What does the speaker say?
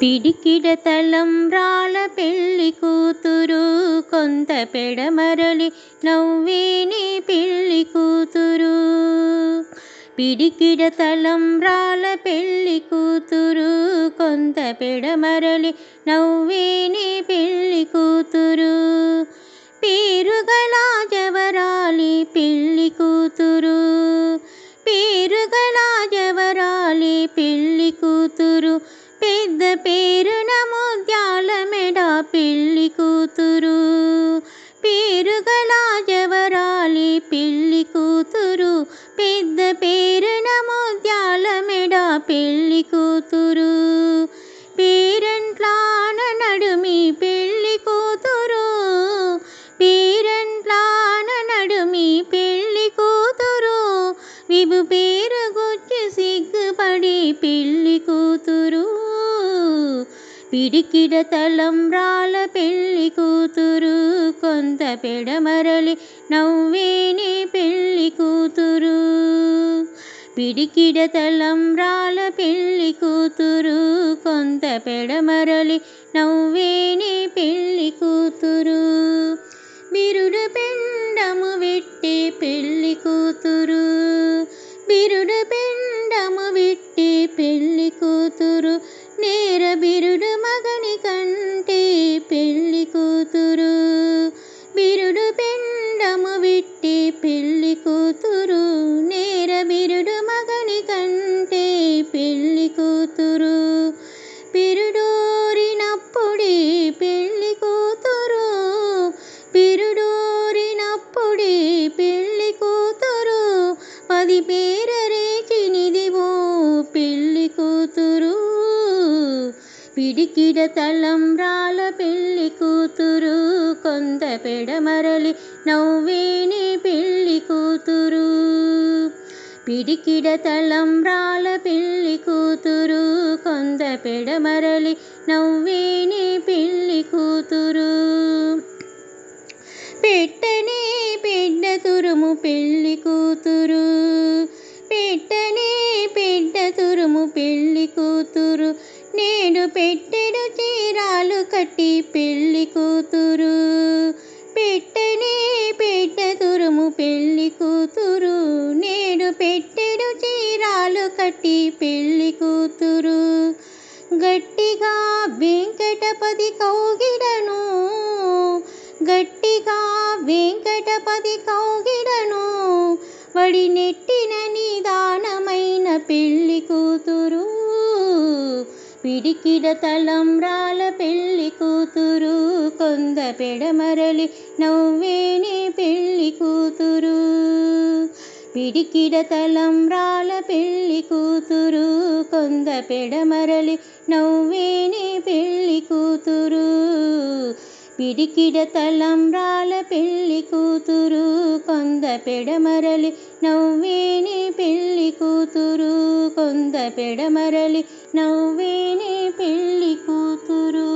పిడికిడ తలంబ్రాల పెళ్లి కూతురు కొంత పెడమరలి నవ్వేని పెళ్లి కూతురు. పిడికిడ తలంబ్రాల పెళ్లి కూతురు కొంత పెడమరలి నవ్వేని పెళ్లి కూతురు. పేరుగల జవరాలి పెళ్లి కూతురు, పేరుగల జవరాలి పెళ్లి కూతురు. పెద్ద పేరున ముత్యాల మెడ పెళ్లి కూతురు. పేరుగల జవరాలి పెళ్లి కూతురు, పెద్ద పేరున ముత్యాల మెడ పెళ్లి కూతురు. పేరంట్లాన నడుమి పెళ్లి కూతురు, పేరంట్లాన నడుమి పెళ్లి కూతురు. విభు పేరు గుచ్చి సిగ్గుపడి పెళ్లి కూతురు. పిడికిడ తలంబ్రాల పెళ్లి కూతురు కొంత పెడమరలి నవ్వేని పెళ్లి కూతురు. పిడికిడ తలంబ్రాల పెళ్లి కూతురు కొంత పెడమరలి నవ్వేని పెళ్లి కూతురు. బిరుడు పెండము వెట్టి పెళ్లి కూతురు, బిరుడు పెండము వెట్టి పెళ్లి కూతురు. నేర బిరుడు మగని కంటే పెళ్లి కూతురు. బిరుడు పెండము వెట్టి పెళ్లి కూతురు, నేర బిరుడు మగని కంటే పెళ్లి కూతురు. పిరుడూరినప్పుడే పెళ్లి కూతురు, పిరుడూరినప్పుడే పెళ్లి కూతురు. 10 పేరరేచినిదివో పెళ్లి కూతురు. పిడికిడ తలంబ్రాల పెళ్లి కూతురు కొంత పెడమరలి నవ్వేని పెళ్లి కూతురు. పిడికిడ తలంబ్రాల పెళ్లి కూతురు కొంత పెడమరలి నవ్వేని పెళ్లి కూతురు. పెట్టనే పెడ్డ తురుము పెళ్లి కూతురు, పెట్టనే పెడ్డ తురుము పెళ్లి కూతురు. నేడు పెట్టెడు చీరాలు కట్టి పెళ్లి కూతురు. పెట్టనే పెడ్డ తురుము పెళ్లి కూతురు, నేడు పెట్టెడు చీరాలు కట్టి పెళ్లి కూతురు. గట్టిగా వెంకటపతి కౌగిడను, గట్టిగా వెంకటపతి కౌగిడను. వడి నెట్టిన నిదానమైన పెళ్లి కూతురు. పిడికిడ తలంబ్రాల పెళ్లి కూతురు కొంత పెడమరలి నవ్వేని పెళ్లి కూతురు. పిడికిడ తలంబ్రాల పెళ్లి కూతురు కొంత పెడమరలి నవ్వేని పెళ్లి కూతురు. పిడికిడ తలంబ్రాల పెళ్లి కూతురు కొంత పెడమరలి నవ్వేని పెళ్లి కూతురు, కొంత పెడమరలి నవ్వేని పెళ్లి కూతురు.